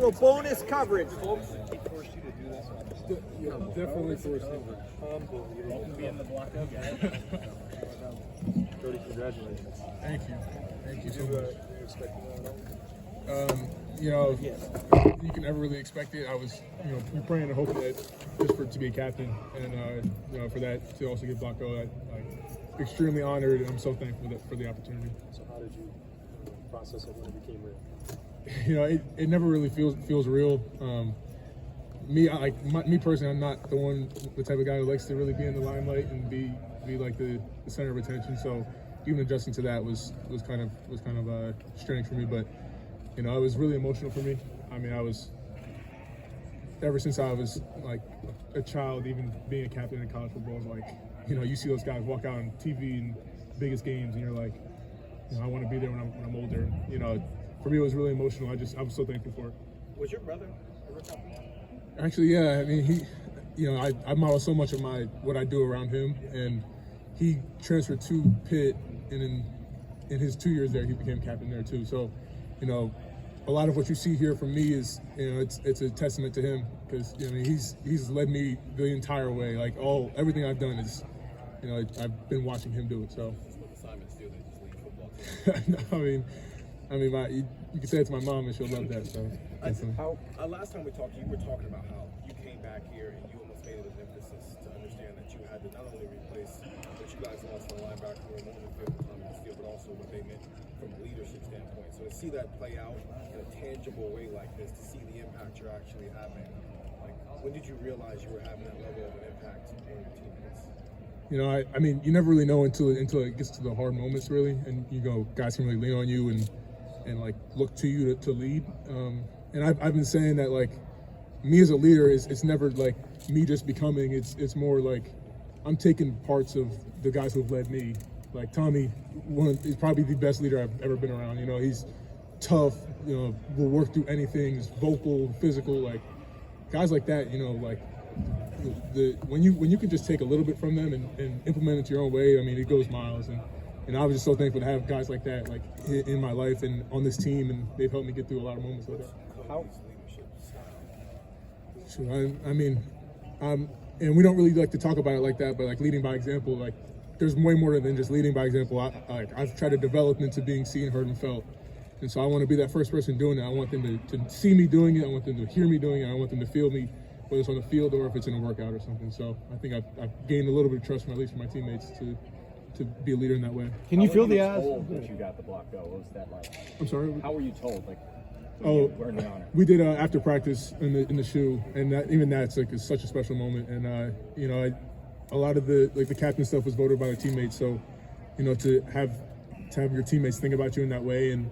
little bonus coverage. Definitely forced him. Welcome to be in the block up. Cody, congratulations. Thank you. Thank you so You much. expecting that? You can never really expect it. I was, you're praying and hoping that just to be a captain and, for that to also get blocked out. I'm extremely honored and I'm so thankful for the opportunity. So how did you process it when it became real? It never really feels real. Me personally, I'm not the type of guy who likes to really be in the limelight and be like the center of attention. So even adjusting to that was kind of strange for me. But it was really emotional for me. I mean, I was ever since I was like a child, even being a captain in college football, was like, you see those guys walk out on TV in biggest games, and you're like, I want to be there when I'm older. For me, it was really emotional. I'm so thankful for it. Was your brother ever captain? Actually, yeah. I mean, I model so much of what I do around him, and he transferred to Pitt, and in his 2 years there, he became captain there too. So, a lot of what you see here from me is, it's a testament to him because he's led me the entire way. Like everything I've done is, I've been watching him do it. So. That's what the Simons do. They just lead football team. No, you can say it to my mom and she'll love that. So. Last time we talked, you were talking about how you came back here and you almost made it an emphasis to understand that you had to not only replace what you guys lost in the linebacker room, more than fifth time in the field, but also what they meant from a leadership standpoint. So to see that play out in a tangible way like this, to see the impact you're actually having, like when did you realize you were having that level of an impact on your teammates? I mean, you never really know until it gets to the hard moments, really, and guys can really lean on you and like look to you to lead. And I've been saying that like me as a leader it's never like me just becoming. It's more like I'm taking parts of the guys who've led me. Like Tommy, is probably the best leader I've ever been around. He's tough. Will work through anything. He's vocal, physical. Like guys like that. When you can just take a little bit from them and implement it your own way. I mean, it goes miles. And I was just so thankful to have guys like that, like in my life and on this team, and they've helped me get through a lot of moments like that. Sure, and we don't really like to talk about it like that, but like leading by example, like there's way more than just leading by example. I've tried to develop into being seen, heard, and felt, and so I want to be that first person doing it. I want them to see me doing it. I want them to hear me doing it. I want them to feel me, whether it's on the field or if it's in a workout or something. So I think I've gained a little bit of trust from at least from my teammates to be a leader in that way. Can you feel the odds that you got the block go? What was that like? I'm sorry. How were you told? Like, we did after practice in the shoe, and that's like such a special moment. And a lot of the captain stuff was voted by the teammates. So, to have your teammates think about you in that way, and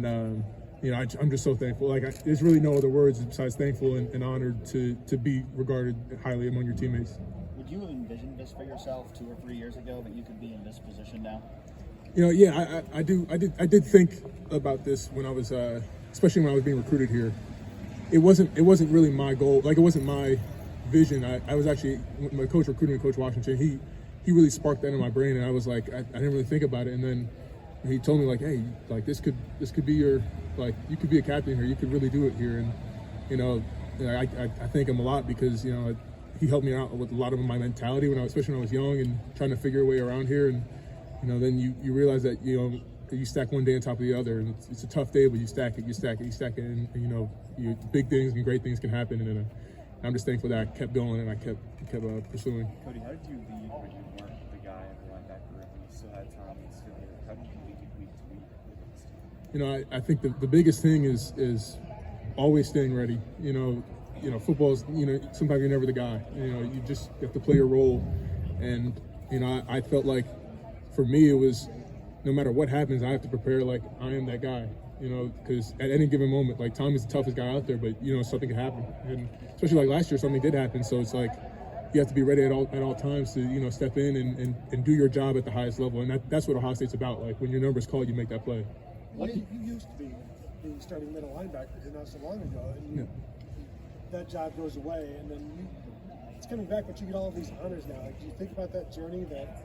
I'm just so thankful. Like there's really no other words besides thankful and honored to be regarded highly among your teammates. Would you have envisioned this for yourself 2 or 3 years ago, that you could be in this position now? Yeah, I did think about this when I was, especially when I was being recruited here. It wasn't really my goal. Like it wasn't my vision. I was actually, my coach recruiting me, Coach Washington. He really sparked that in my brain, and I was like, I didn't really think about it. And then he told me like, hey, like this could be your, like you could be a captain here. You could really do it here. And I thank him a lot because he helped me out with a lot of my mentality especially when I was young and trying to figure a way around here. And then you realize that you stack one day on top of the other, and it's a tough day, but you stack it, and big things and great things can happen. And I'm just thankful that I kept going and I kept pursuing. Cody, how did you lead when you weren't the guy in the linebacker room and you still had time and still here? How did you lead week to week with this team? I think the biggest thing is always staying ready. Football's, sometimes you're never the guy. You just have to play your role. And, I felt like for me it was no matter what happens, I have to prepare like I am that guy, because at any given moment, like Tommy's the toughest guy out there, but, something could happen. And especially like last year, something did happen. So it's like you have to be ready at all times to, step in and do your job at the highest level. And that's what Ohio State's about. Like when your number's called, you make that play. You used to be the starting middle linebacker here not so long ago, and that job goes away, and then it's coming back, but you get all of these honors now. Like, do you think about that journey that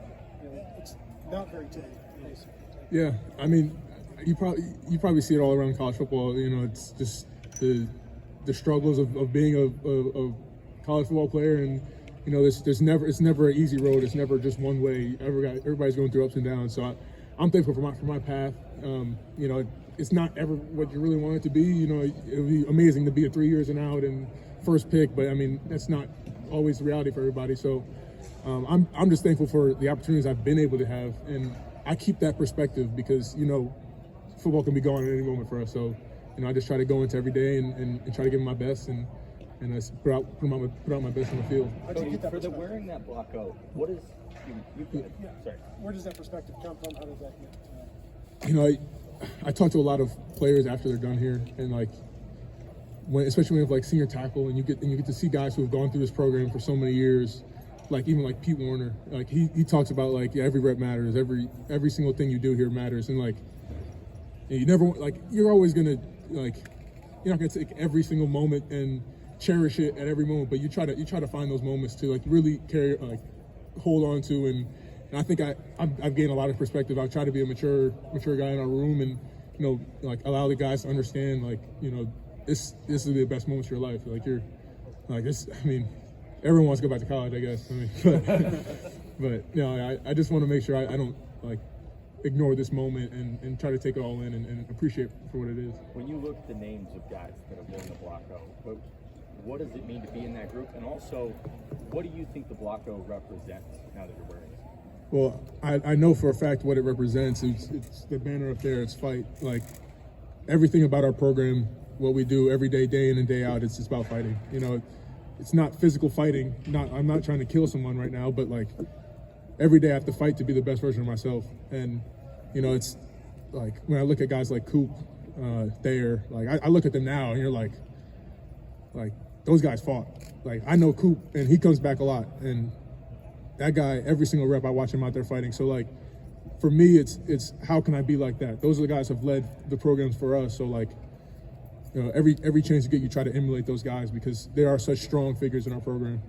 it's not very typical? Yeah, I mean, you probably see it all around college football. It's just the struggles of being a college football player, and it's never an easy road. It's never just one way. Everybody's going through ups and downs. So I'm thankful for my path. It's not ever what you really want it to be. It would be amazing to be a 3 years and out and first pick, but I mean that's not always the reality for everybody. So I'm just thankful for the opportunities I've been able to have, and I keep that perspective because football can be gone at any moment for us. So I just try to go into every day and try to give my best and put out my best on the field. How'd you get that For the perspective? wearing that block out, what is sorry. Where does that perspective come from? How does that get? I talk to a lot of players after they're done here, and especially when you have like senior tackle, and you get to see guys who have gone through this program for so many years, even Pete Warner. He talks about every rep matters, every single thing you do here matters, and you never you're always gonna you're not gonna take every single moment and cherish it at every moment, but you try to find those moments to really carry hold on to, and I think I've gained a lot of perspective. I try to be a mature guy in our room, and allow the guys to understand this is the best moments of your life. This. I mean, everyone wants to go back to college, I guess. I mean, but I just want to make sure I don't ignore this moment and try to take it all in and appreciate it for what it is. When you look at the names of guys that have worn the block out, what does it mean to be in that group? And also, what do you think the block out represents now that you're wearing it? Well, I know for a fact what it represents. It's the banner up there. It's fight. Everything about our program, what we do every day, day in and day out, it's just about fighting. It's not physical fighting. I'm not trying to kill someone right now, but every day I have to fight to be the best version of myself. And it's when I look at guys like Coop, Thayer, I look at them now, and you're like those guys fought. I know Coop, and he comes back a lot, and that guy, every single rep I watch him out there fighting. So for me, it's how can I be like that? Those are the guys who have led the programs for us. So every chance you get, you try to emulate those guys because they are such strong figures in our program.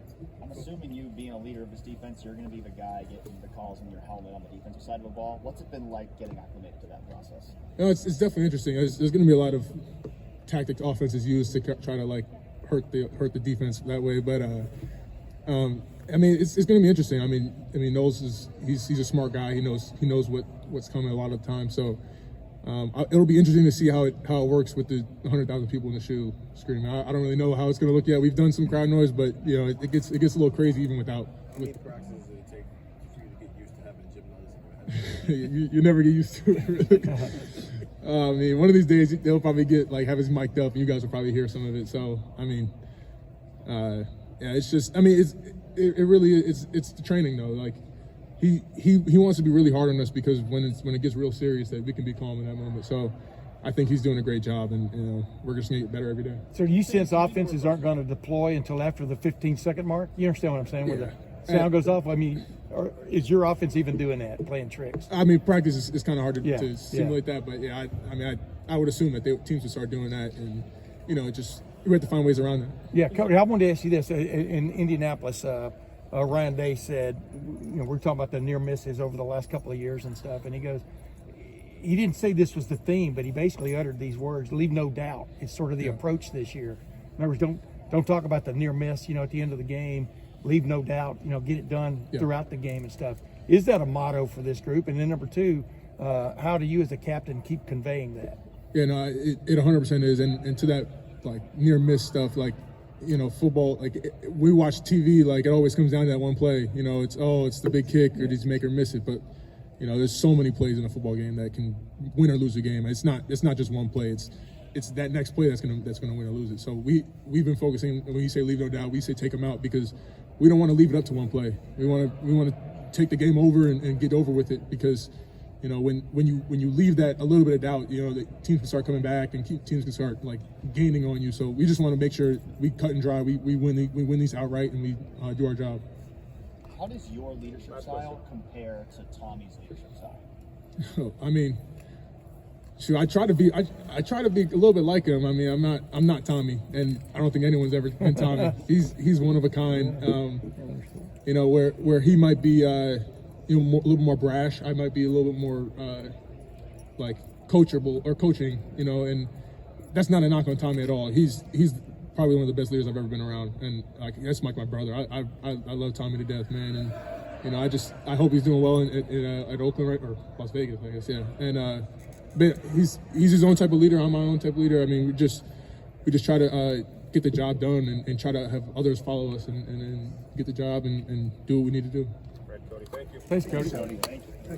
I'm assuming you being a leader of this defense, you're going to be the guy getting the calls in your helmet on the defensive side of the ball. What's it been like getting acclimated to that process? It's definitely interesting. There's going to be a lot of tactics offenses used to try to hurt the defense that way, but it's going to be interesting. I mean, Knowles he's a smart guy. He knows what's coming a lot of the time. So it'll be interesting to see how it works with the 100,000 people in the shoe screaming. I don't really know how it's going to look yet. We've done some crowd noise, but it gets a little crazy even without. How many practices does it take for you to get used to having gym noise in your head? you never get used to it. I mean, one of these days they'll probably get have his mic'd up, and you guys will probably hear some of it. So I mean, it's just. I mean, it really is. It's the training though. He wants to be really hard on us because when it gets real serious, that we can be calm in that moment. So I think he's doing a great job, and we're just going to get better every day. So do you sense offenses aren't going to deploy until after the 15-second mark? You understand what I'm saying? Where the sound goes off? I mean, is your offense even doing that, playing tricks? I mean, practice is kind of hard to simulate that, but I would assume that teams would start doing that, and we have to find ways around that. Yeah, Cody, I wanted to ask you this. In Indianapolis, Ryan Day said, we're talking about the near misses over the last couple of years and stuff, and he goes, he didn't say this was the theme, but he basically uttered these words: "Leave no doubt." It's sort of the approach this year. In other words, don't talk about the near miss. At the end of the game, leave no doubt. Get it done throughout the game and stuff. Is that a motto for this group? And then number two, how do you as a captain keep conveying that? Yeah, no, it 100% is, and to that near miss stuff, football, we watch TV, it always comes down to that one play. It's the big kick, or did you make or miss it? But there's so many plays in a football game that can win or lose a game. It's not just one play. It's that next play that's gonna win or lose it. So we've been focusing. When you say leave no doubt, we say take them out because we don't want to leave it up to one play. We want to take the game over and get over with it because when you leave that a little bit of doubt, the teams can start coming back and teams can start gaining on you. So we just want to make sure we cut and dry. We win these outright, and we do our job. How does your leadership style compare to Tommy's leadership style? I mean, I try to be a little bit like him. I mean, I'm not Tommy, and I don't think anyone's ever been Tommy. He's one of a kind. Where he might be a little more brash. I might be a little bit more coachable or coaching. And that's not a knock on Tommy at all. He's probably one of the best leaders I've ever been around, and like that's like my brother. I love Tommy to death, man. And I hope he's doing well at Oakland, right, or Las Vegas, I guess, yeah. And but he's his own type of leader. I'm my own type of leader. I mean, we just try to get the job done and try to have others follow us and get the job and do what we need to do. Right, Cody. Thank you. Thanks, Cody. Thank you.